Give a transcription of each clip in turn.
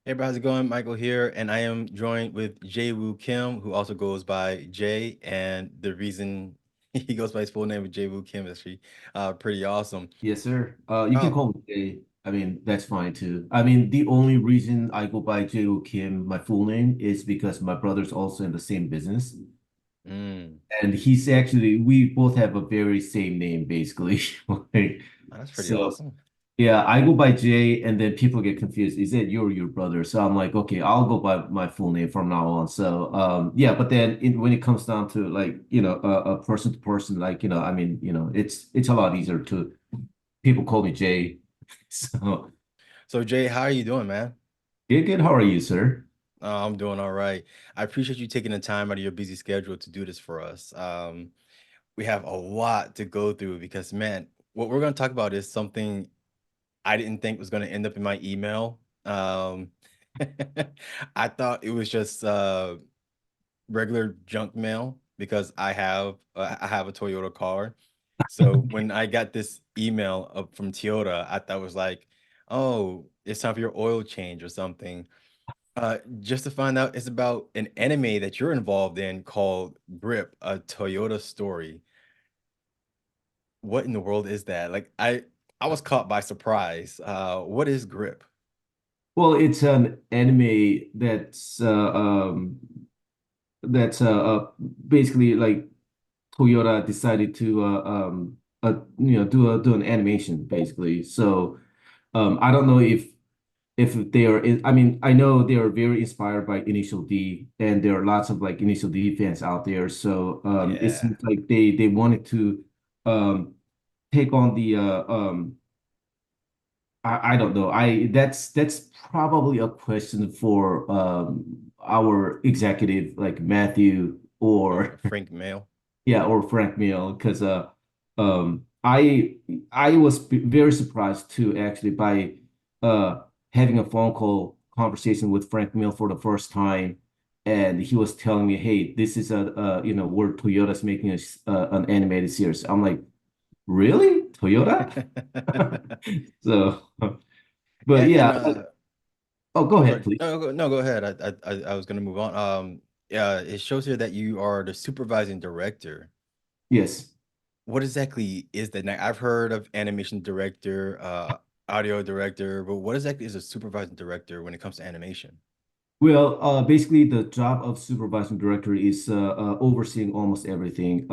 Hey, bro, how's it going? Michael here, and I am joined with Jae Woo Kim, who also goes by Jay. And the reason he goes by his full name of Jae Woo Kim is actually pretty awesome. Yes, sir. You can Oh, call me Jay. I mean, that's fine too. I mean, the only reason I go by Jae Woo Kim, my full name, is because my brother's also in the same business. mm, And he's actually, we both have a very same name, basically. Like, that's pretty so, awesome. yeah, I go by Jay, and then people get confused. Is it you or your brother? So I'm like, okay, I'll go by my full name from now on. So, yeah, but then when it comes down to like, a person to person, like, I mean, it's a lot easier to people call me Jay. So, So, Jay, how are you doing, man? good, good. How are you, sir? I'm doing all right. I appreciate you taking the time out of your busy schedule to do this for us. We have a lot to go through because, man, what we're going to talk about is something I didn't think was going to end up in my email. I thought it was just regular junk mail because I have a Toyota car. So when I got this email up from Toyota, I thought it was like, oh, it's time for your oil change or something. Just to find out it's about an anime that you're involved in called Grip, a Toyota story. What in the world is that? Like I was caught by surprise. What is Grip? Well, it's an anime that's basically like Toyota decided to do an animation basically. So I don't know if they are I mean I know they are very inspired by Initial D, and there are lots of like Initial D fans out there. So it Yeah. seems like they wanted to um take on the I don't know. That's probably a question for our executive like Matthew or Frank Mail. yeah, or Frank Mill, because I was very surprised too actually by uh having a phone call conversation with Frank Mill for the first time, and he was telling me, hey, this is a where Toyota's making an animated series. I'm like, really, Toyota? So, but And yeah, oh, go oh, ahead, please. no, go ahead. I was gonna move on. Yeah, it shows here that you are the supervising director. Yes. What exactly is that? Now, I've heard of animation director, audio director, but what exactly is a supervising director when it comes to animation? Well, basically, the job of supervising director is overseeing almost everything.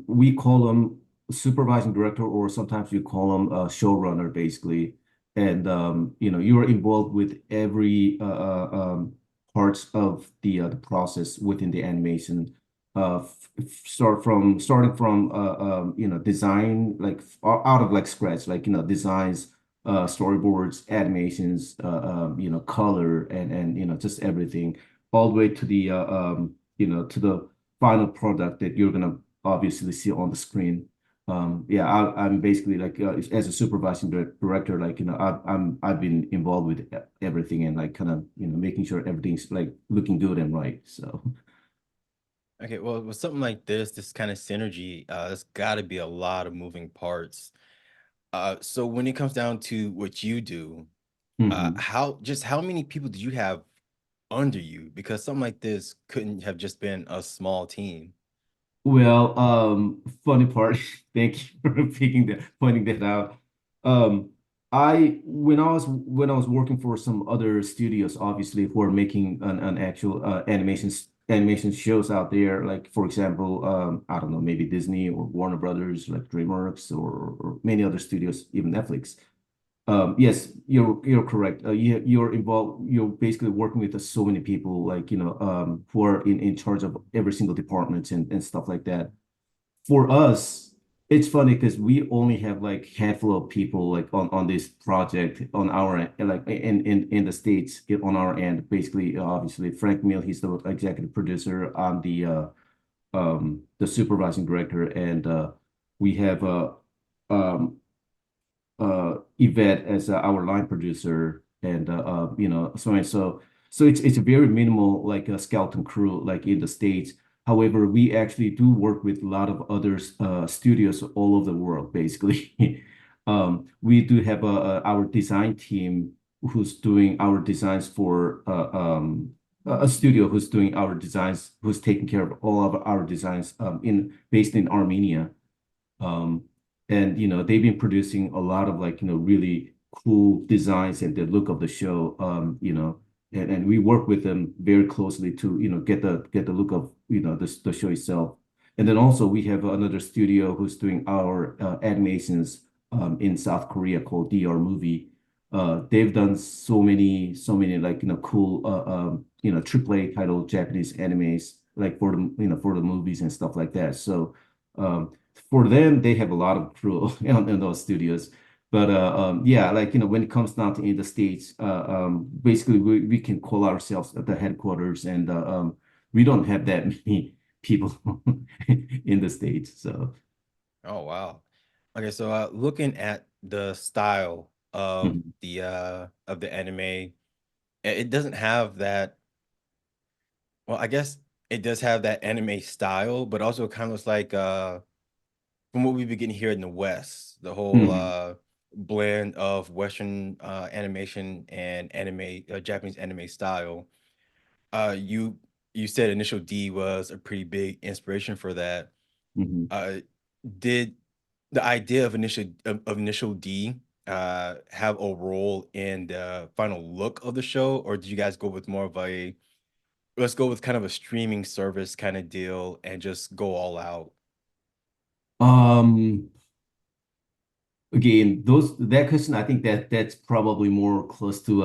We call them supervising director, or sometimes you call them showrunner, basically. And you are involved with every parts of the process within the animation. Starting from design, like out of like scratch, like designs, storyboards, animations, color, and just everything, all the way to the to the final product that you're gonna obviously see on the screen. Yeah, I'm basically like as a supervising director, like I've been involved with everything, and like kind of making sure everything's like looking good and right. So Okay, well, with something like this kind of synergy, there's got to be a lot of moving parts. So when it comes down to what you do, mhm. how many people do you have under you? Because something like this couldn't have just been a small team. Well, funny part, thank you for pointing that out. Um, I when I was working for some other studios, obviously, who are making an actual animation shows out there, like for example, I don't know, maybe Disney or Warner Brothers, like DreamWorks, or many other studios, even Netflix. Yes, you're correct. You're involved. You're basically working with so many people, like who are in charge of every single department and stuff like that. For us, it's funny because we only have like handful of people like on this project on our end, like in the States on our end. Basically, obviously, Frank Mill, he's the executive producer. I'm the supervising director, and we have Yvette as our line producer, and so it's a very minimal like a skeleton crew like in the States. However, we actually do work with a lot of other studios all over the world, basically. We do have our design team. who's doing our designs for a studio who's doing our designs, who's taking care of all of our designs in based in Armenia. Um, and they've been producing a lot of like really cool designs and the look of the show. And we work with them very closely to get the look of the show itself. And then also we have another studio who's doing our animations in South Korea called DR Movie. They've done so many like cool AAA title Japanese animes like for the movies and stuff like that. So for them, they have a lot of crew in those studios. But yeah, like when it comes down to in the States, basically we can call ourselves at the headquarters, and we don't have that many people in the States. So Oh wow. Okay, so looking at the style mhm, of the anime, it doesn't have that. Well, I guess it does have that anime style, but also kind of looks like from what we've been getting here in the West, the whole mhm, blend of Western animation and anime, Japanese anime style. You said Initial D was a pretty big inspiration for that. mhm. Uh, did the idea of Initial D have a role in the final look of the show, or did you guys go with more of a let's go with kind of a streaming service kind of deal and just go all out? Um, Again, those that question, I think that's probably more close to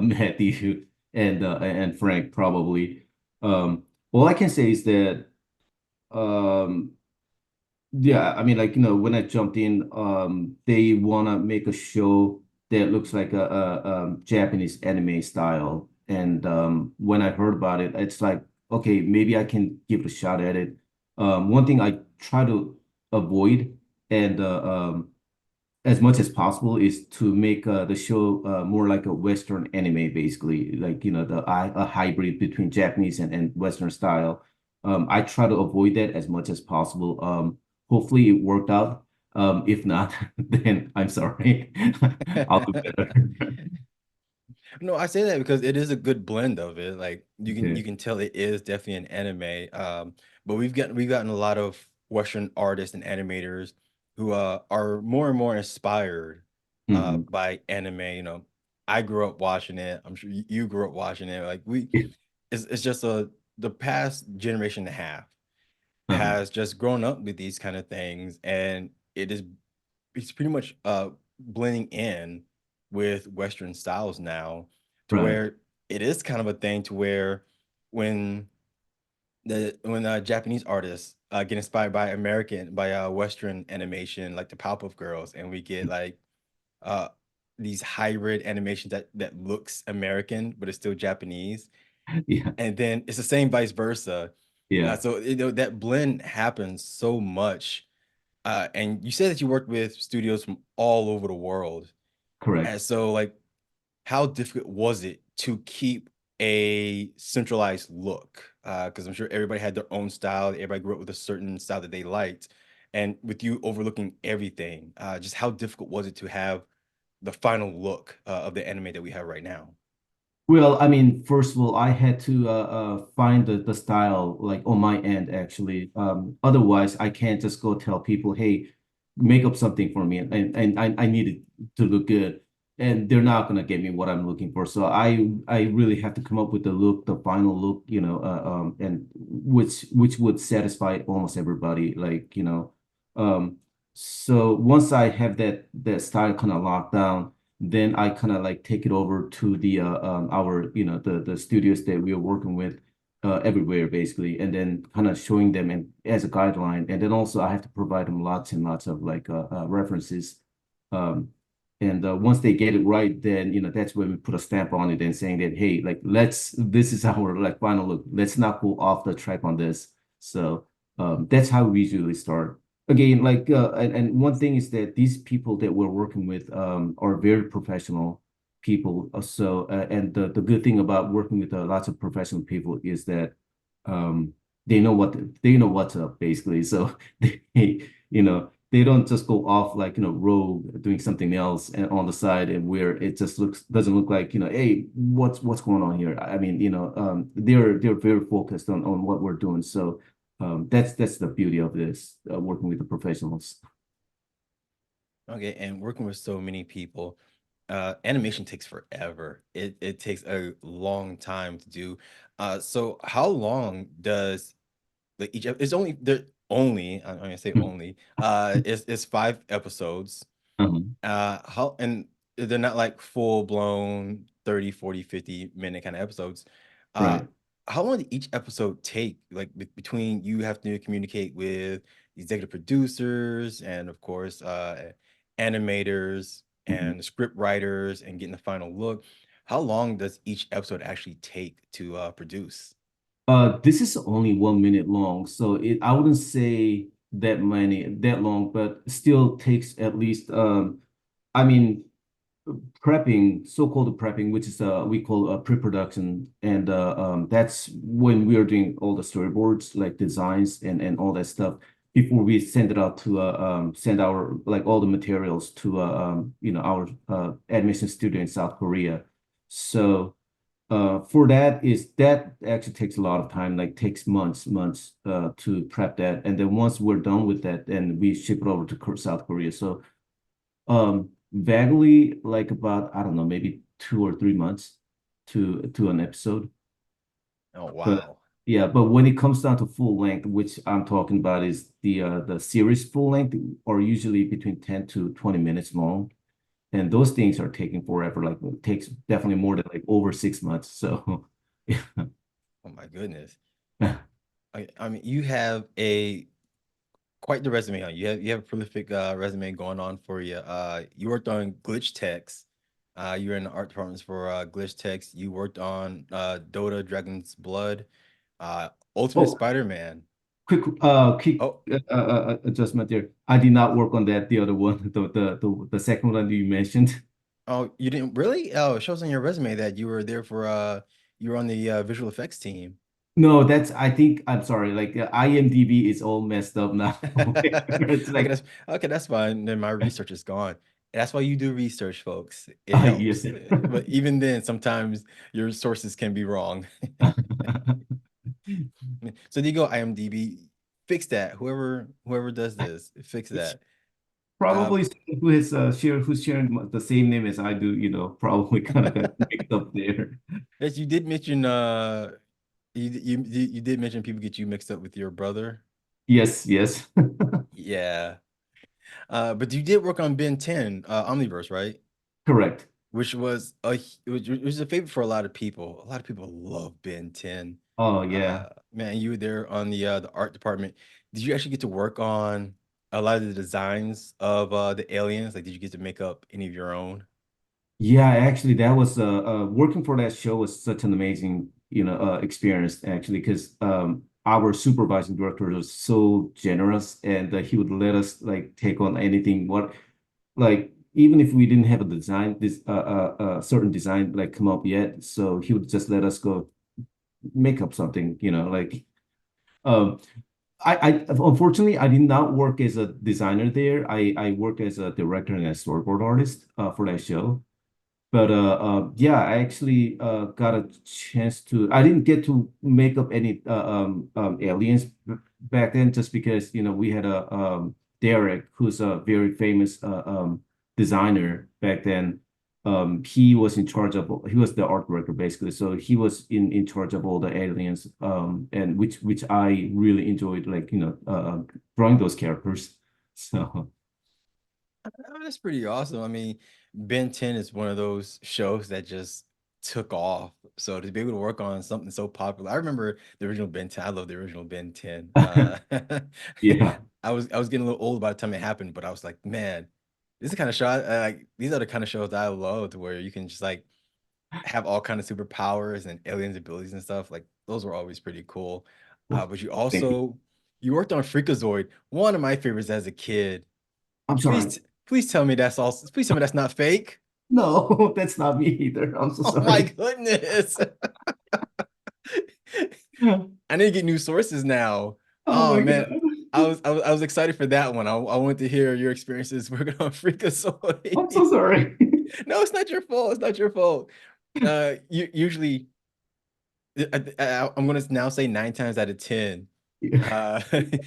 Matthew and Frank probably. All I can say is that um, yeah, I mean, like, when I jumped in, they wanna make a show that looks like a Japanese anime style. And when I heard about it, it's like, okay, maybe I can give it a shot at it. One thing I try to avoid and as much as possible is to make the show more like a Western anime, basically, like a hybrid between Japanese and Western style. I try to avoid that as much as possible. Hopefully, it worked out. If not, then I'm sorry. I'll do better. No, I say that because it is a good blend of it. Like you Okay. can tell it is definitely an anime. But we've gotten a lot of Western artists and animators who are more and more inspired Hmm. by anime. I grew up watching it. I'm sure you grew up watching it. Like it's just the past generation and a half Uh-huh. has just grown up with these kind of things, and it's pretty much blending in with Western styles now, to Right. where it is kind of a thing to where when Japanese artists get inspired by Western animation like the Powerpuff Girls, and we get like uh these hybrid animations that looks American but it's still Japanese, Yeah. and then it's the same vice versa. Yeah. So that blend happens so much. And you said that you worked with studios from all over the world. And Correct. so, like, how difficult was it to keep a centralized look? Because I'm sure everybody had their own style. Everybody grew up with a certain style that they liked. And with you overlooking everything, just how difficult was it to have the final look of the anime that we have right now? Well, I mean, first of all, I had to find the style like on my end actually. Otherwise, I can't just go tell people, "Hey, make up something for me," and I need it to look good, and they're not gonna get me what I'm looking for. So I really have to come up with the look, the final look, and which would satisfy almost everybody. Like, so once I have that style kind of locked down, then I kind of like take it over to the our the studios that we are working with everywhere basically, and then kind of showing them and as a guideline, and then also I have to provide them lots and lots of like references, um, and once they get it right, then that's when we put a stamp on it and saying that, hey, like this is our like final look. Let's not go off the track on this. So that's how we usually start. Again, like and one thing is that these people that we're working with are very professional people. And the good thing about working with lots of professional people is that um they know what's up basically. So they they don't just go off like, rogue doing something else and on the side and where it just looks doesn't look like, hey, what's going on here? I mean, they're very focused on what we're doing. So that's the beauty of this, working with the professionals. Okay, and working with so many people, animation takes forever. It takes a long time to do. So how long does like it's only there only I'm gonna say only it's 5 episodes. Mhm. How and they're not like full blown 30, 40, 50 minute kind of episodes. Uh Right. how long did each episode take? Like between you have to communicate with executive producers and of course animators Mhm. and script writers and getting the final look. How long does each episode actually take to produce? This is only 1 minute long, so I wouldn't say that long, but still takes at least I mean prepping, so-called prepping, which is we call pre-production, and that's when we are doing all the storyboards, like designs and all that stuff before we send it out to send our like all the materials to our animation studio in South Korea. So for that actually takes a lot of time, like takes months to prep that, and then once we're done with that, then we ship it over to South Korea. So vaguely like about, I don't know, maybe 2 or 3 months to an episode. Oh But wow. yeah, but when it comes down to full length, which I'm talking about is the series full length, or usually between 10 to 20 minutes long. And those things are taking forever. Like it takes definitely more than like over 6 months. So yeah. Oh my goodness. I mean, you have a quite the resume on you. You have a prolific resume going on for you. You worked on glitch text. You were in the art departments for glitch text. You worked on Dota Dragon's Blood, Ultimate Oh, Spider-Man. quick Oh, adjustment there. I did not work on that. The other one, the second one you mentioned. oh, you didn't really? Oh, it shows on your resume that you were there for you were on the visual effects team. No, I think, I'm sorry, like IMDb is all messed up now. It's Okay, like, that's fine. Then my research is gone. That's why you do research, folks. It helps. yes. But even then, sometimes your sources can be wrong. So do you go IMDb, fix that. Whoever does this, fix It's that. probably Um, someone who's sharing the same name as I do, probably kind of got mixed up there. yes, you did mention you did mention people get you mixed up with your brother. Yes, yes. Yeah. But you did work on Ben 10, Omniverse, right? Correct. Which was which was a favorite for a lot of people. A lot of people love Ben 10. Oh yeah. Man, you were there on the art department. Did you actually get to work on a lot of the designs of the aliens? Like, did you get to make up any of your own? Yeah, actually, that was working for that show was such an amazing, experience actually, because our supervising director was so generous, and he would let us like take on anything. What like even if we didn't have a design, this certain design like come up yet, so he would just let us go make up something, like um. I unfortunately I did not work as a designer there. I worked as a director and a storyboard artist for that show. But yeah, I actually got a chance to. I didn't get to make up any aliens back then, just because we had a Derek, who's a very famous designer back then. He was in charge of. He was the art director basically, so he was in charge of all the aliens. And which I really enjoyed, like drawing those characters. So Oh, that's pretty awesome. I mean, Ben 10 is one of those shows that just took off. So to be able to work on something so popular, I remember the original Ben 10. I love the original Ben 10. yeah. I was getting a little old by the time it happened, but I was like, man, this is the kind of show like these are the kind of shows that I love to where you can just like have all kind of superpowers and aliens abilities and stuff. Like those were always pretty cool. But you Thank you. also you worked on Freakazoid, one of my favorites as a kid. I'm Please, sorry. please tell me that's all. Please tell me that's not fake. No, that's not me either. I'm so Oh my sorry. goodness. I need to get new sources now. Oh Oh my man, God. I was excited for that one. I wanted to hear your experiences working on I'm so Freakazoid. sorry. No, it's not your fault. It's not your fault. Usually, I'm gonna now say 9 times out of 10, these things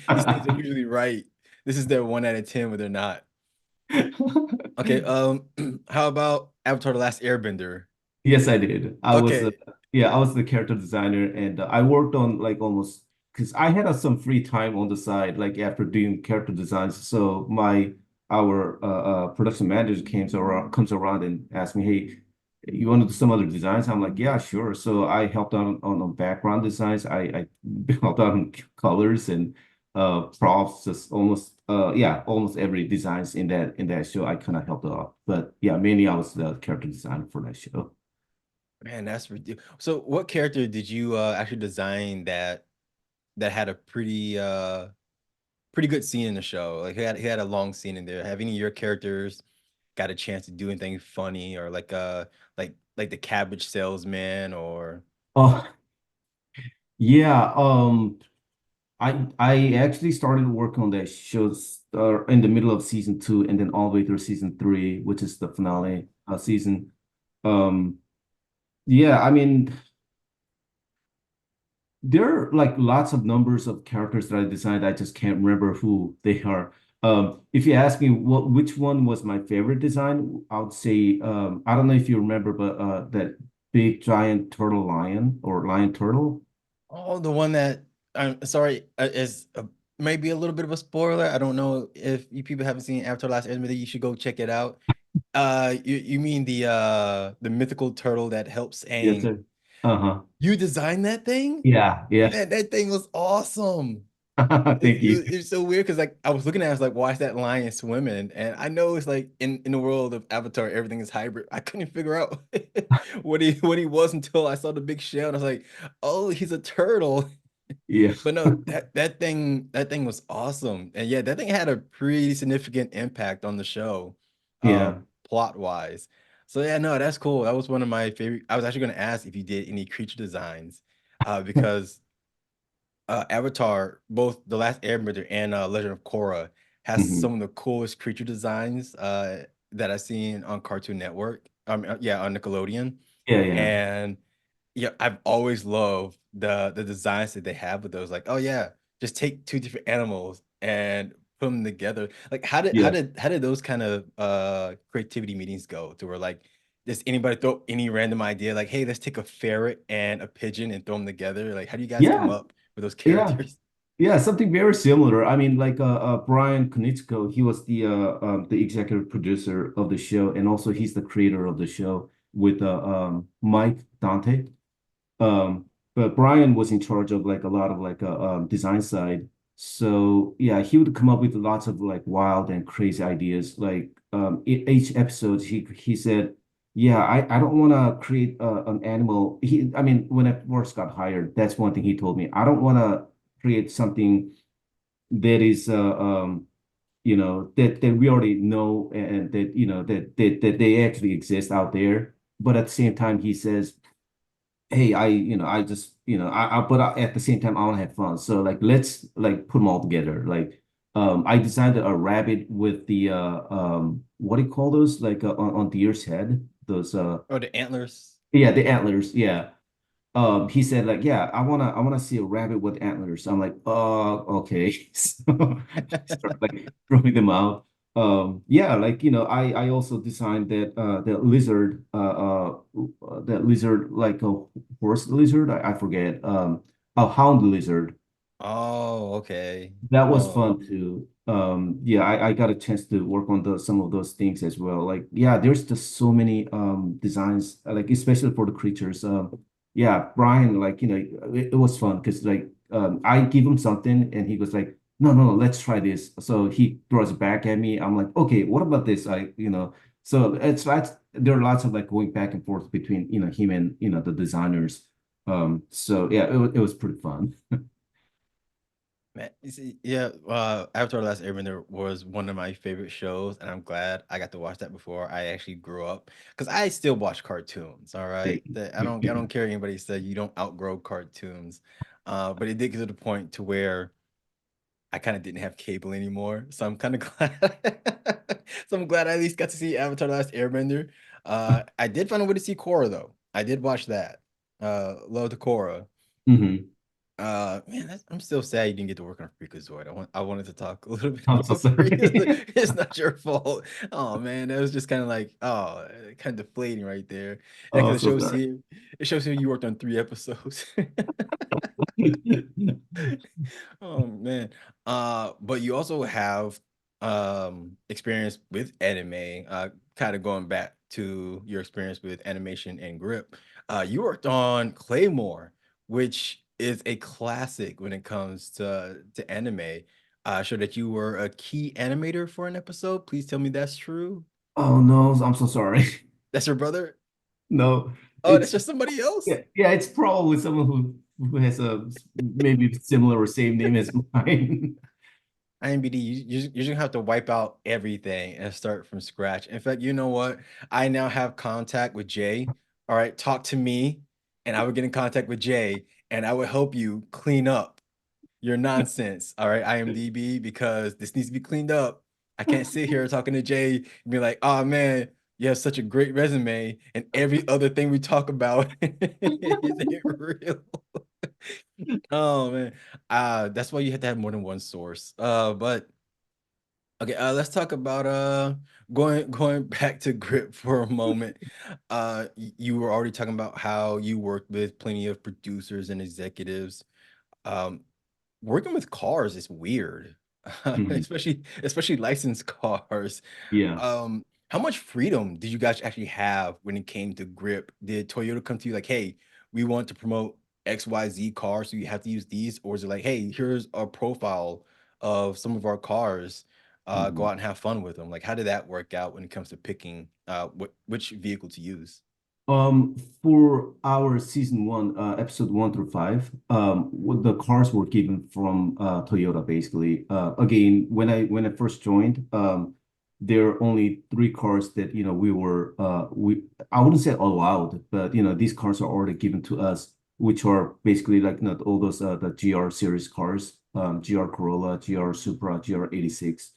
are usually right. This is their 1 out of 10 where they're not. Okay, how about Avatar: The Last Airbender? Yes, I did. Okay. Yeah, I was the character designer, and I worked on like almost because I had some free time on the side, like after doing character designs. So my our production manager comes around and asks me, "Hey, you want to do some other designs?" I'm like, "Yeah, sure." So I helped out on background designs. I helped out on colors and props, just almost yeah, almost every designs in that show. I kind of helped out, but yeah, mainly I was the character designer for that show. Man, that's ridiculous. So what character did you actually design that had a pretty good scene in the show? Like he had a long scene in there. Have any of your characters got a chance to do anything funny or like the cabbage salesman or Oh, yeah. I actually started work on that show in the middle of season two, and then all the way through season three, which is the finale season. Um, yeah, I mean, there are like lots of numbers of characters that I designed. I just can't remember who they are. If you ask me which one was my favorite design, I would say I don't know if you remember, but that big giant turtle lion or lion turtle. oh the one that I'm sorry is maybe a little bit of a spoiler. I don't know if you people haven't seen Avatar: The Last Airbender, you should go check it out. You mean the mythical turtle that helps Yes, Aang? sir. Uh-huh. You designed that thing? Yeah, yeah. Man, that thing was awesome. Thank you. It's so weird because like I was looking at it, I was like, why is that lion swimming? And I know it's like in the world of Avatar, everything is hybrid. I couldn't figure out what he was until I saw the big shell. And I was like, oh, he's a turtle. Yeah. But no, that thing was awesome. And yeah, that thing had a pretty significant impact on the show, Yeah. plot wise. So yeah, no, that's cool. That was one of my favorite. I was actually gonna ask if you did any creature designs, because Avatar, both The Last Airbender and Legend of Korra, has Mhm. some of the coolest creature designs that I've seen on Cartoon Network. Yeah, on Nickelodeon, Yeah, yeah. and yeah, I've always loved the designs that they have with those. Like, oh yeah, just take two different animals and put them together. Like, Yeah. how did those kind of creativity meetings go? To where like, does anybody throw any random idea? Like, hey, let's take a ferret and a pigeon and throw them together. Like, how do you guys come Yeah. up with those Yeah. characters? Yeah, something very similar. I mean, like Brian Konietzko, he was the executive producer of the show, and also he's the creator of the show with Mike Dante. Um, but Brian was in charge of like a lot of like design side. So yeah, he would come up with lots of like wild and crazy ideas. Like each episode, he said, "Yeah, I don't want to create an animal." I mean, when I first got hired, that's one thing he told me. I don't want to create something that is that we already know and that that they actually exist out there. But at the same time, he says hey, I just, but at the same time, I want to have fun. So like, let's like put them all together. Like, I designed a rabbit with the what do you call those? Like on deer's head, those Or the antlers? yeah, the antlers. Yeah, he said like, yeah, I wanna see a rabbit with antlers. I'm like, okay. So start like throwing them out. Yeah, like I also designed that lizard that lizard like a horse lizard. I forget. A hound lizard. Oh, okay. That was Oh, fun too. Yeah, I got a chance to work on some of those things as well. Like, yeah, there's just so many designs, like especially for the creatures. Yeah, Brian, like, it was fun because like I give him something and he goes like, no, no, no, let's try this. So he throws it back at me. I'm like, okay, what about this? So it's like there are lots of like going back and forth between him and the designers. So yeah, it was pretty fun. man, you see, yeah, Avatar: The Last Airbender was one of my favorite shows, and I'm glad I got to watch that before I actually grew up. Because I still watch cartoons, all right? Thank I don't you. care anybody say you don't outgrow cartoons, but it did get to the point to where I kind of didn't have cable anymore, so I'm kind of glad. So I'm glad I at least got to see Avatar: The Last Airbender. I did find a way to see Korra though. I did watch that. Love the Korra. Hmm. Man, I'm still sad you didn't get to work on Freakazoid. I wanted to talk a little bit I'm so about sorry. Freakazoid. It's not your fault. Oh man, that was just kind of like kind of deflating right there. Yeah, Oh, because so sorry. it shows here you worked on 3 episodes. Oh man. But you also have experience with anime, kind of going back to your experience with animation and grip. You worked on Claymore, which is a classic when it comes to anime. Show that you were a key animator for an episode. Please tell me that's true. Oh no, I'm so sorry. That's your brother? No, Oh, that's it's just somebody else. yeah, it's probably someone who has a maybe similar or same name as mine. IMBD, you're just gonna have to wipe out everything and start from scratch. In fact, you know what? I now have contact with Jay. All right, talk to me, and I would get in contact with Jay, and I would help you clean up your nonsense. All right, IMDb, because this needs to be cleaned up. I can't sit here talking to Jay and be like, "Oh man, you have such a great resume," and every other thing we talk about isn't real. Oh man, that's why you have to have more than one source. But okay, let's talk about going back to grip for a moment. You were already talking about how you worked with plenty of producers and executives. Um, Working with cars is weird, Mhm. especially licensed cars. Yeah. How much freedom did you guys actually have when it came to grip? Did Toyota come to you like, hey, we want to promote XYZ cars, so you have to use these? Or is it like, hey, here's a profile of some of our cars, go Mhm. out and have fun with them? Like, how did that work out when it comes to picking which vehicle to use? For our season one, episode 1 through 5, what the cars were given from Toyota basically. Again, when I first joined, there are only 3 cars that we I wouldn't say allowed, but these cars are already given to us, which are basically like not all those the GR series cars, GR Corolla, GR Supra, GR 86.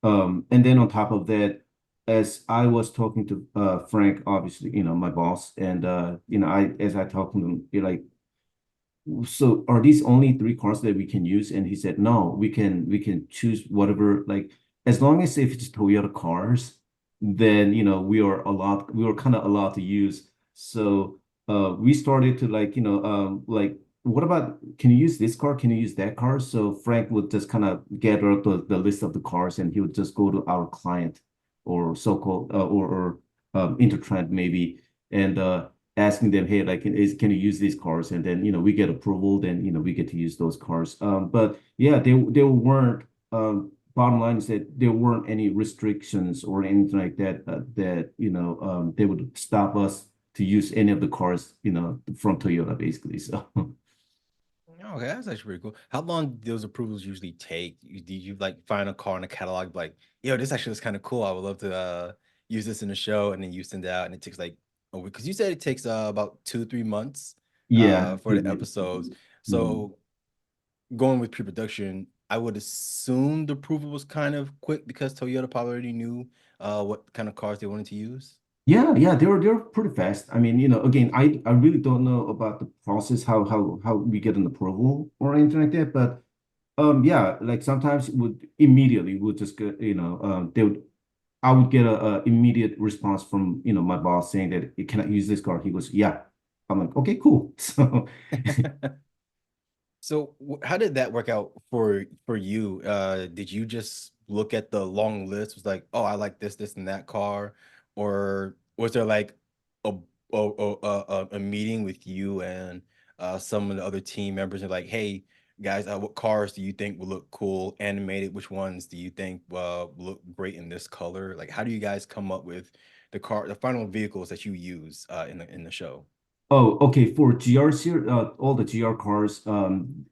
And then on top of that, as I was talking to Frank, obviously, my boss, and as I talked to him, you're like, so are these only 3 cars that we can use? And he said, no, we can choose whatever, like as long as if it's Toyota cars, then we were kind of allowed to use. So we started to like what about can you use this car? Can you use that car? So Frank would just kind of gather the list of the cars and he would just go to our client or so-called or Intertrend maybe and asking them, hey, like, can you use these cars? And then, we get approval, then, we get to use those cars. But yeah, there weren't, bottom line is that there weren't any restrictions or anything like that, they would stop us to use any of the cars, from Toyota, basically. So, Okay, that's actually pretty cool. How long do those approvals usually take? Do you like find a car in a catalog, like, yo, this actually is kind of cool. I would love to use this in the show, and then you send it out, and it takes like a week because you said it takes about 2 3 months yeah. for the episodes. Mhm. So going with pre-production, I would assume the approval was kind of quick because Toyota probably already knew what kind of cars they wanted to use. Yeah, yeah, they're pretty fast. I mean, again, I really don't know about the process, how we get an approval or anything like that, but yeah, like sometimes would immediately would just get, they would I would get a immediate response from, my boss saying that it cannot use this card. He goes, yeah. I'm like, okay, cool. So So how did that work out for you? Did you just look at the long list, was like, oh, I like this, and that car, or was there like a a meeting with you and some of the other team members and like, hey guys, what cars do you think will look cool animated? Which ones do you think will look great in this color? Like, how do you guys come up with the final vehicles that you use in the show? oh, okay. For GRs here, all the GR cars,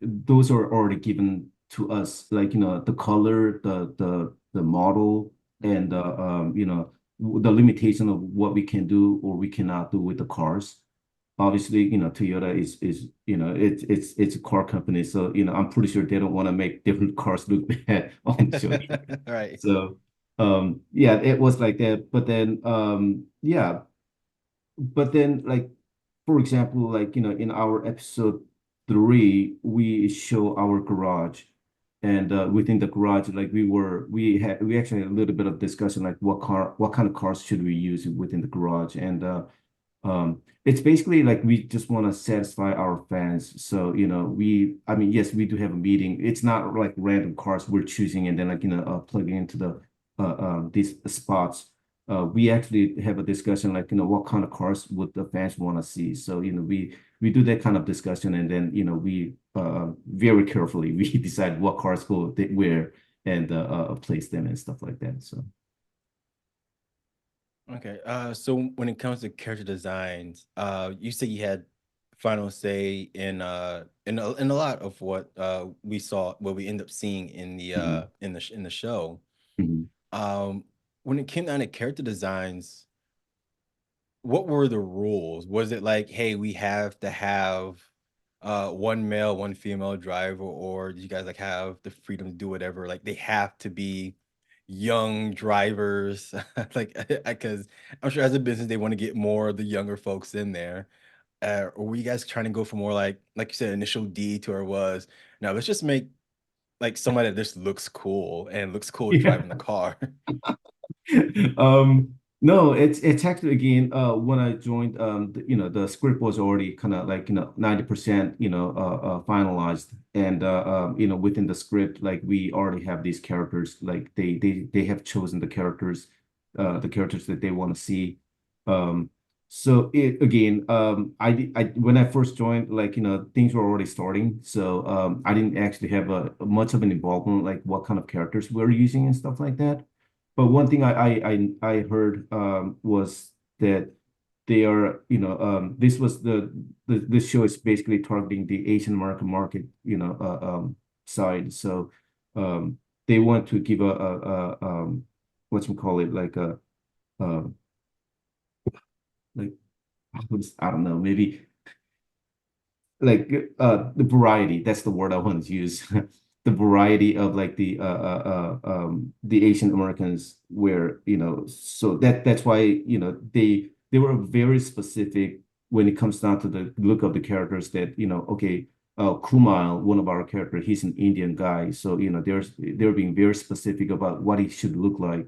those are already given to us, like, the color, the model, and the limitation of what we can do or we cannot do with the cars. obviously, Toyota is it's a car company, so I'm pretty sure they don't want to make different cars look bad on the show. Right. So yeah, it was like that. But then yeah, but then like for example, like in our episode 3, we show our garage. And within the garage, like we actually had a little bit of discussion, like what kind of cars should we use within the garage. And it's basically like we just want to satisfy our fans. So, I mean, yes, we do have a meeting. It's not like random cars we're choosing and then like, plugging into these spots. We actually have a discussion like, what kind of cars would the fans want to see? So, we do that kind of discussion and then, we very carefully we decide what cars go where and place them and stuff like that. So. Okay. So when it comes to character designs, you said you had final say in a lot of what what we end up seeing in the Mhm, in the show. mhm, Um, when it came down to character designs, what were the rules? Was it like, hey, we have to have one male, one female driver, or do you guys like have the freedom to do whatever? Like they have to be young drivers, like because I'm sure as a business they want to get more of the younger folks in there. Or were you guys trying to go for more like you said, initial detour was now let's just make like somebody that just looks cool and looks cool yeah. driving the car. No, it's actually again, when I joined, the script was already kind of like, 90%, finalized. And within the script, like we already have these characters, like they have chosen the characters that they want to see. Um, so it again, I when I first joined, like, things were already starting. So I didn't actually have a much of an involvement, like what kind of characters we're using and stuff like that. But one thing I heard was that they are, this was this show is basically targeting the Asian American market, side. So um, they want to give a what you call it, uh, like I don't know, maybe like the variety, that's the word I want to use. The variety of like the Asian Americans, where so that's why they were very specific when it comes down to the look of the characters. That okay, Kumail, one of our characters, he's an Indian guy, so they're being very specific about what he should look like.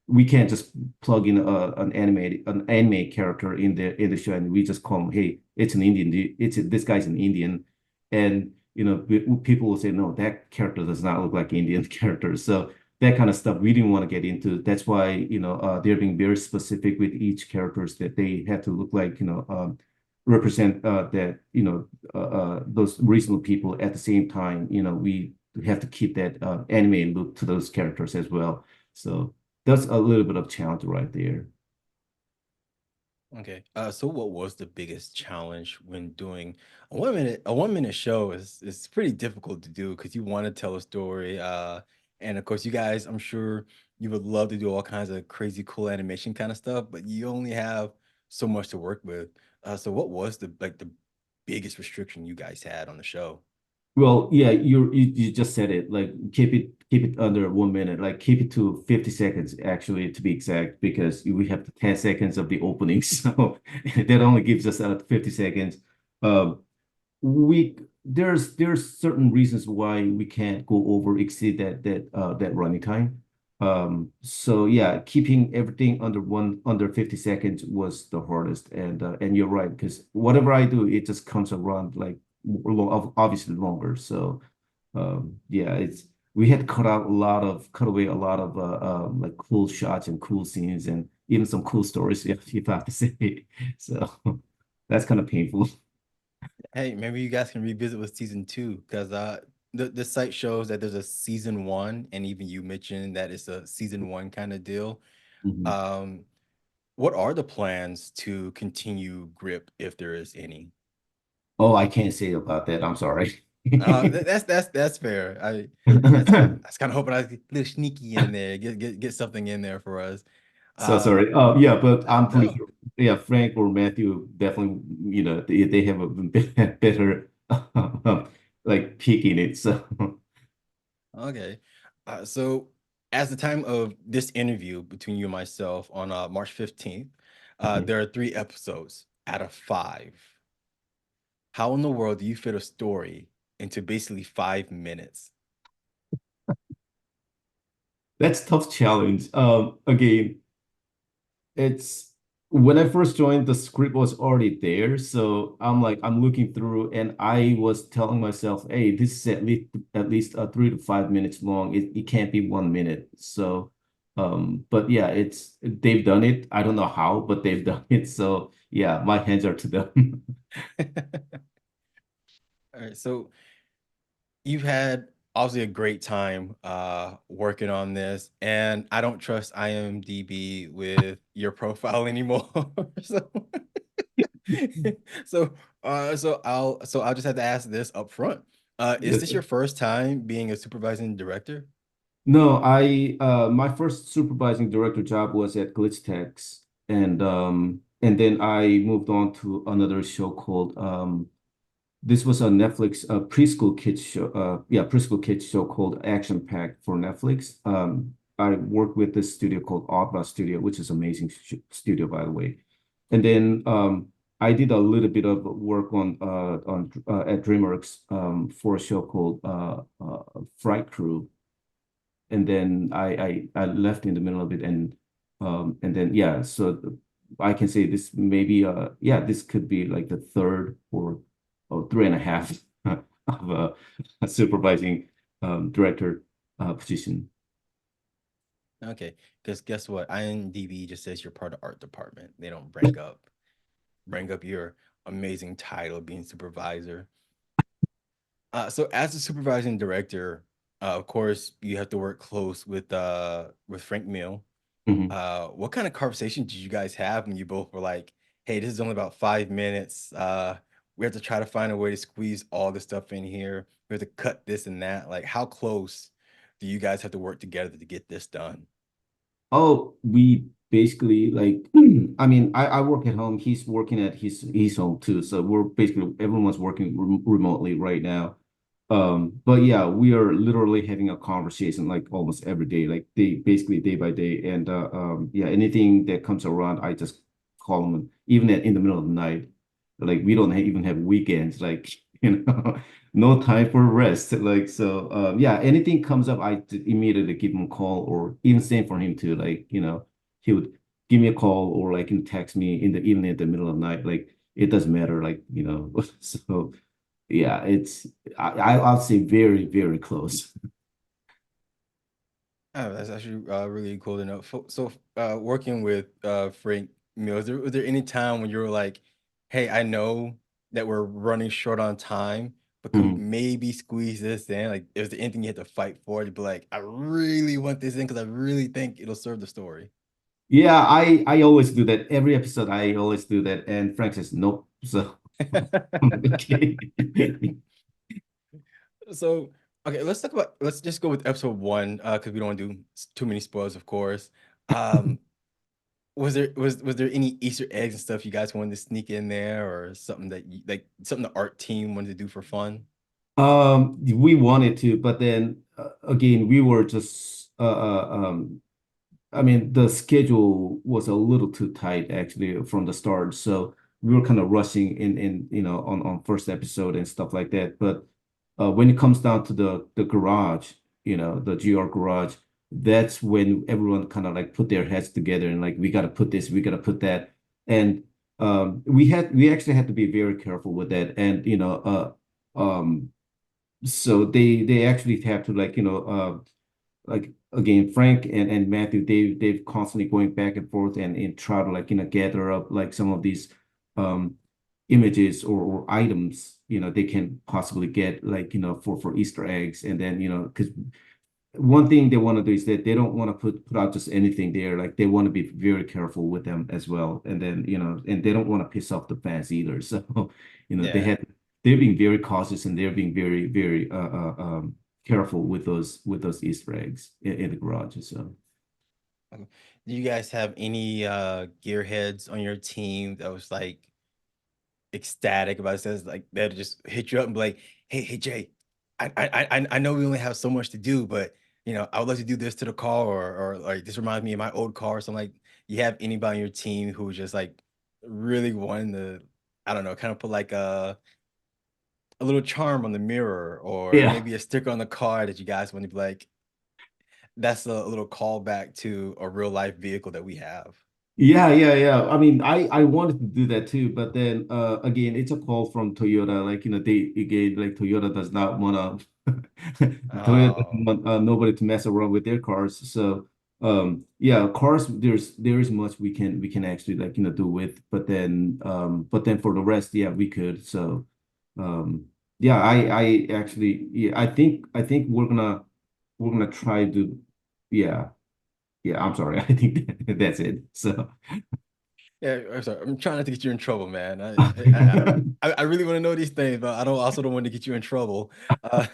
We can't just plug in an anime character in the show and we just call him, hey, it's an Indian. This guy's an Indian, and people will say, no, that character does not look like Indian character. So that kind of stuff we didn't want to get into. That's why they're being very specific with each characters that they have to look like represent that those reasonable people. At the same time, we have to keep that anime look to those characters as well. So that's a little bit of challenge right there. Okay. So what was the biggest challenge when doing a 1 minute show is pretty difficult to do because you want to tell a story. And of course you guys, I'm sure you would love to do all kinds of crazy cool animation kind of stuff, but you only have so much to work with. So what was the biggest restriction you guys had on the show? Well, yeah, you just said it. Like keep it under 1 minute. Like keep it to 50 seconds, actually, to be exact, because we have the 10 seconds of the opening. So that only gives us 50 seconds. Um, we there's certain reasons why we can't go over exceed that running time. So yeah, keeping everything under 50 seconds was the hardest. And you're right, because whatever I do, it just comes around like obviously longer. So yeah, it's we had to cut away a lot of like cool shots and cool scenes and even some cool stories, if I have to say. So that's kind of painful. Hey, maybe you guys can revisit with season two because the site shows that there's a season one, and even you mentioned that it's a season one kind of deal. Mhm. Um, what are the plans to continue Grip if there is any? Oh, I can't say about that. I'm sorry. That's fair. I was kind of hoping I was a little sneaky in there, get something in there for us. So Uh, sorry. Yeah, but I'm pretty no. sure. Yeah, Frank or Matthew definitely, they have a better like picking it. So Okay. So as the time of this interview between you and myself on March 15th, mhm. there are 3 episodes out of 5. How in the world do you fit a story into basically 5 minutes? That's tough challenge. Again, it's when I first joined, the script was already there. So I'm looking through and I was telling myself, hey, this is at least 3 to 5 minutes long. It can't be 1 minute. So but yeah, they've done it. I don't know how, but they've done it. So yeah, my hands are to them. All right, so you've had obviously a great time working on this, and I don't trust IMDb with your profile anymore. So so I'll just have to ask this up front. Is this your first time being a supervising director? No, I my first supervising director job was at GlitchTex, and then I moved on to another show called this was a Netflix preschool kids show, preschool kids show called Action Pack for Netflix. I worked with this studio called Opera Studio, which is amazing studio, by the way. And then I did a little bit of work on at DreamWorks for a show called Fright Crew. And then I left in the middle of it, and then yeah, so I can say this maybe this could be like the third or three and a half of a supervising director position. Okay, because guess what? IMDb just says you're part of art department. They don't bring up your amazing title being supervisor. So as a supervising director, of course, you have to work close with Frank Mill. Mhm. What kind of conversation did you guys have when you both were like, "Hey, this is only about 5 minutes. We have to try to find a way to squeeze all this stuff in here. We have to cut this and that." Like, how close do you guys have to work together to get this done? Oh, we basically like, I mean, I work at home. He's working at his home too. So we're basically everyone's working remotely right now. But yeah, we are literally having a conversation like almost every day, like basically day by day. And yeah, anything that comes around, I just call him, even in the middle of the night. Like we don't even have weekends, like no time for rest. Like so, yeah, anything comes up, immediately give him a call, or even same for him too. Like he would give me a call or like text me in the evening at the middle of the night. Like it doesn't matter, like so yeah, I'll say very, very close. Oh, that's actually really cool to know. Working with Frank Mills, was there any time when you were like, "Hey, I know that we're running short on time, but can Mhm. maybe squeeze this in?" Like, is there anything you had to fight for to be like, "I really want this in because I really think it'll serve the story." Yeah, I always do that. Every episode I always do that. And Frank says nope. So okay. So, okay, let's just go with episode one, because we don't want to do too many spoilers, of course. Um, was there any Easter eggs and stuff you guys wanted to sneak in there, or something that you like, something the art team wanted to do for fun? We wanted to, but then again, we were just I mean, the schedule was a little too tight actually from the start. So we were kind of rushing in on first episode and stuff like that. But when it comes down to the garage, the GR garage, that's when everyone kind of like put their heads together and like we got to put this, we got to put that. And we actually had to be very careful with that. And so they actually have to like again, Frank and Matthew, they've constantly going back and forth and try to like gather up like some of these um images or items they can possibly get like for Easter eggs, and then because one thing they want to do is that they don't want to put out just anything there. Like they want to be very careful with them as well. And then, and they don't want to piss off the fans either. So, Yeah. they're being very cautious and they're being very, very careful with those Easter eggs in the garage. So Do you guys have any gearheads on your team that was like ecstatic about it? Says like that just hit you up and be like, hey Jay, I know we only have so much to do, but I would like to do this to the car, or like this reminds me of my old car. So I'm like, you have anybody on your team who just like really wanting to, I don't know, kind of put like a little charm on the mirror, or Yeah. maybe a sticker on the car that you guys want to be like, that's a little callback to a real life vehicle that we have. Yeah. I mean, I wanted to do that too, but then again, it's a call from Toyota. Like, they again, like Toyota does not want to Toyota doesn't Oh, want nobody to mess around with their cars. So yeah, cars, there is much we can actually like, do with, but then for the rest, yeah, we could. So um yeah, I actually, yeah, I think we're gonna try to, yeah. Yeah, I'm sorry. I think that's it. So, yeah. I'm sorry. I'm trying not to get you in trouble, man. I really want to know these things, but I don't want to get you in trouble. Uh,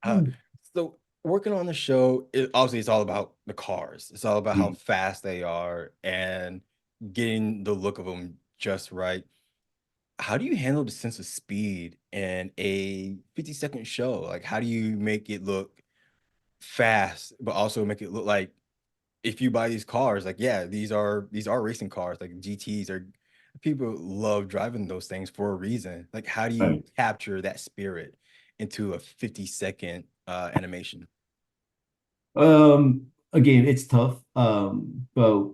uh, so working on the show, obviously it's all about the cars. It's all about how fast they are and getting the look of them just right. How do you handle the sense of speed in a 50-second show? Like, how do you make it look fast, but also make it look like if you buy these cars, like, yeah, these are racing cars, like GTs are people love driving those things for a reason. Like, how do you right. capture that spirit into a 50-second animation? Again, it's tough. But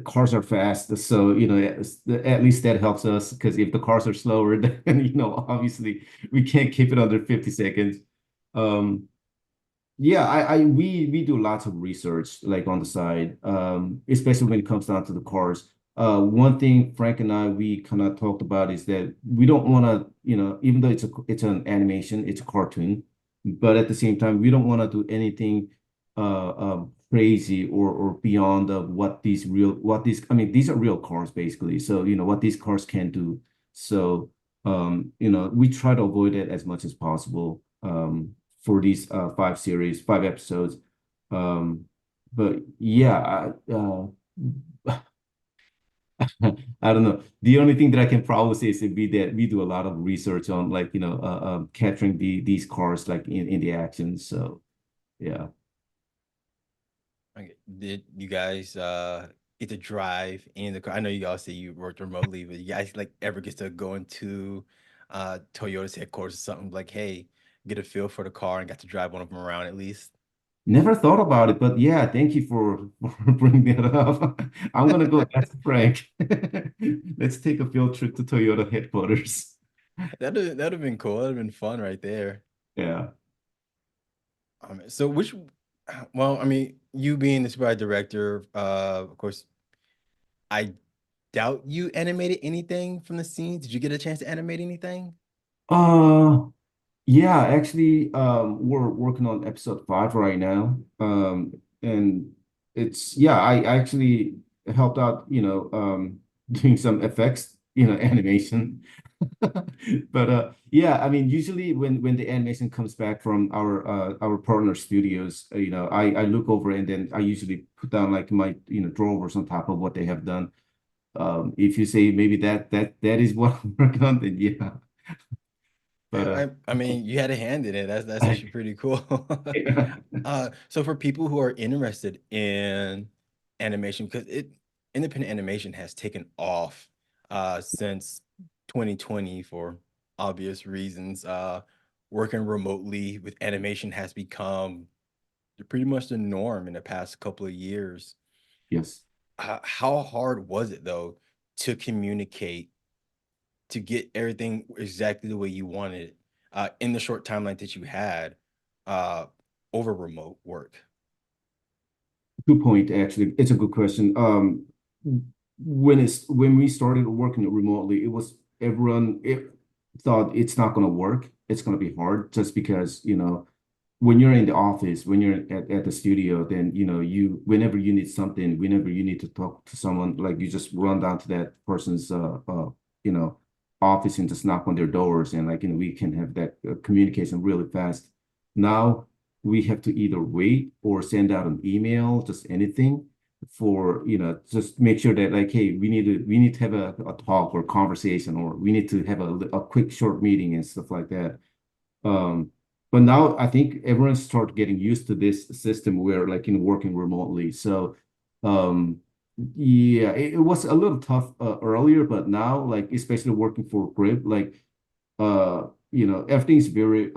cars are fast, so at least that helps us because if the cars are slower, then obviously we can't keep it under 50 seconds. Um, Yeah, we do lots of research like on the side, especially when it comes down to the cars. One thing Frank and I we kind of talked about is that we don't want to, even though it's an animation, it's a cartoon, but at the same time we don't want to do anything crazy or beyond of what these I mean these are real cars basically. So what these cars can do. So we try to avoid it as much as possible. For these five episodes. Um, but yeah, I don't know. The only thing that I can probably say is to be that we do a lot of research on like capturing these cars like in the action. So yeah. Okay. Did you guys get to drive in the car? I know you all say you worked remotely, but you guys like ever get to go into Toyota's headquarters or something like, hey, get a feel for the car and got to drive one of them around at least? Never thought about it, but yeah, thank you for bringing that up. I'm gonna go ask Frank. Let's take a field trip to Toyota headquarters. That'd have been cool. That'd have been fun right there. Yeah. So well, I mean, you being the supervisor director, of course, I doubt you animated anything from the scene. Did you get a chance to animate anything? Uh, Yeah, actually, we're working on episode 5 right now. And yeah, I actually helped out, doing some effects, animation. But yeah, I mean, usually when the animation comes back from our partner studios, I look over and then I usually put down like my, drawers on top of what they have done. If you say maybe that is what I'm working on, then yeah. But I mean, you had a hand in it. That's actually pretty cool. yeah. So for people who are interested in animation, because independent animation has taken off since 2020 for obvious reasons. Working remotely with animation has become pretty much the norm in the past couple of years. Yes. How hard was it though to communicate to get everything exactly the way you wanted it in the short timeline that you had uh, over remote work? Good point, actually. It's a good question. When we started working remotely, it was everyone it thought it's not gonna work. It's gonna be hard just because, when you're in the office, when you're at the studio, then you whenever you need something, whenever you need to talk to someone, like you just run down to that person's you know office and just knock on their doors and like we can have that communication really fast. Now we have to either wait or send out an email, just anything for, just make sure that like, hey, we need to have a talk or conversation, or we need to have a quick short meeting and stuff like that. Um, but now I think everyone start getting used to this system where like working remotely. So yeah, it was a little tough earlier, but now like especially working for Grip, like everything's very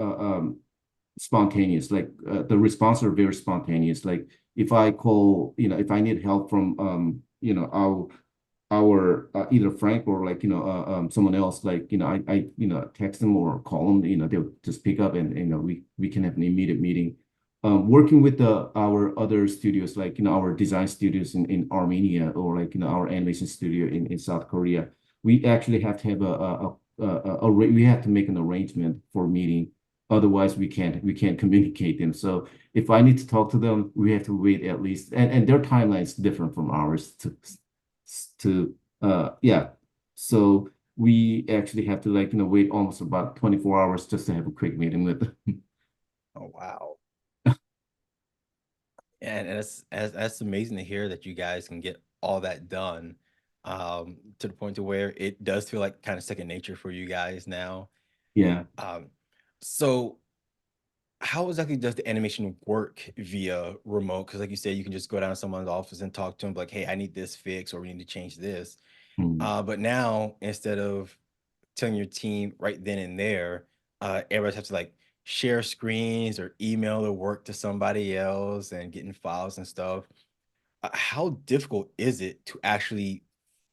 spontaneous. Like the responses are very spontaneous. Like if I call, if I need help from our either Frank or like someone else, like I text them or call them, they'll just pick up, and we can have an immediate meeting. Working with our other studios, like our design studios in Armenia, or like our animation studio in South Korea, we actually have to have we have to make an arrangement for meeting. Otherwise, we can't communicate them. So if I need to talk to them, we have to wait at least, and their timeline is different from ours to yeah. So we actually have to like wait almost about 24 hours just to have a quick meeting with them. Oh wow. And that's amazing to hear that you guys can get all that done, to the point to where it does feel like kind of second nature for you guys now. Yeah. Um, so how exactly does the animation work via remote? Because like you said, you can just go down to someone's office and talk to them like, hey, I need this fixed or we need to change this. Mm. But now instead of telling your team right then and there, everybody has to like share screens or email the work to somebody else and getting files and stuff. How difficult is it to actually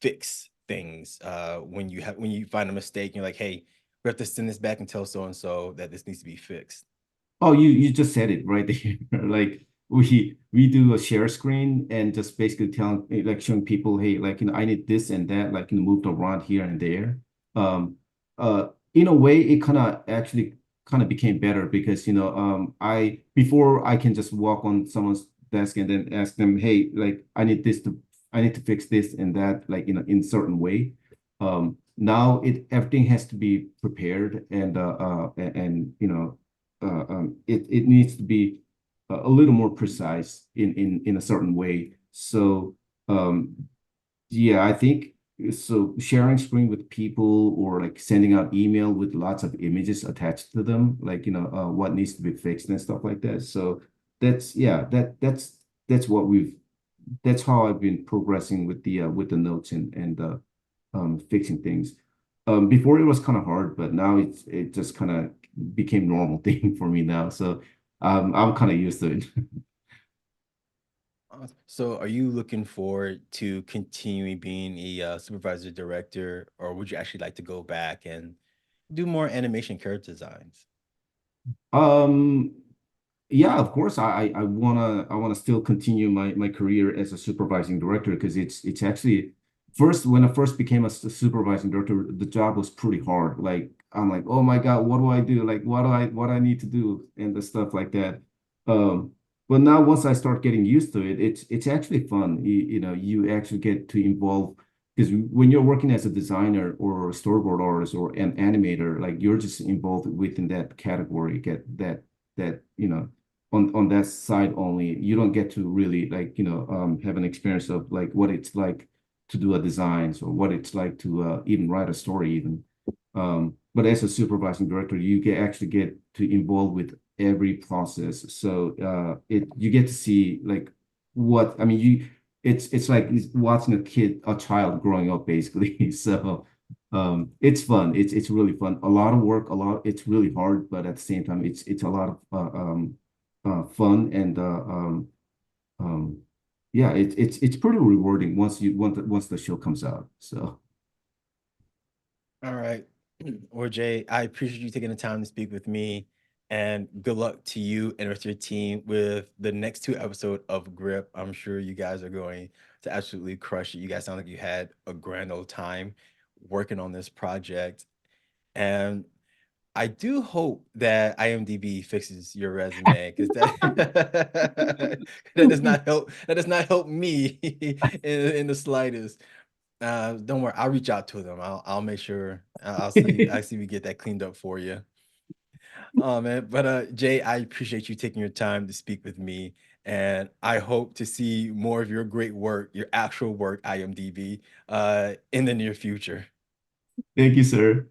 fix things when you find a mistake? You're like, hey, we have to send this back and tell so and so that this needs to be fixed. Oh, you just said it right there. Like we do a share screen and just basically telling like showing people, hey, like I need this and that, like moved around here and there. In a way, it kind of became better because I before I can just walk on someone's desk and then ask them, hey, like I need to fix this and that, like in certain way. Now everything has to be prepared and it needs to be a little more precise in a certain way. So um, yeah, I think so. Sharing screen with people or like sending out email with lots of images attached to them, like what needs to be fixed and stuff like that. So that's yeah, that's what we've that's how I've been progressing with the notes and fixing things. Before it was kind of hard, but now it just kind of became normal thing for me now. So I'm kind of used to it. So, are you looking forward to continuing being a supervisor director, or would you actually like to go back and do more animation character designs? Um, Yeah, of course. I wanna still continue my career as a supervising director because it's actually first when I first became a supervising director, the job was pretty hard. Like I'm like, oh my God, what do I do? Like what I need to do and the stuff like that. Um, but now once I start getting used to it, it's actually fun. You actually get to involve because when you're working as a designer or a storyboard artist or an animator, like you're just involved within that category, get that on that side only. You don't get to really like have an experience of like what it's like to do a designs or what it's like to even write a story even. But as a supervising director, actually get to involve with every process. So it you get to see like what I mean you it's like watching a child growing up basically. So it's fun. It's really fun. A lot of work, it's really hard, but at the same time it's a lot of fun and um, yeah, it's pretty rewarding once the show comes out. So All right. Well, Jay, I appreciate you taking the time to speak with me, and good luck to you and with your team with the next two episodes of Grip. I'm sure you guys are going to absolutely crush it. You guys sound like you had a grand old time working on this project, and I do hope that IMDb fixes your resume because that does not help. That does not help me in the slightest. Don't worry, I'll reach out to them. I'll make sure I'll see we get that cleaned up for you. Oh man, but Jay, I appreciate you taking your time to speak with me, and I hope to see more of your great work, your actual work, IMDb, in the near future. Thank you, sir.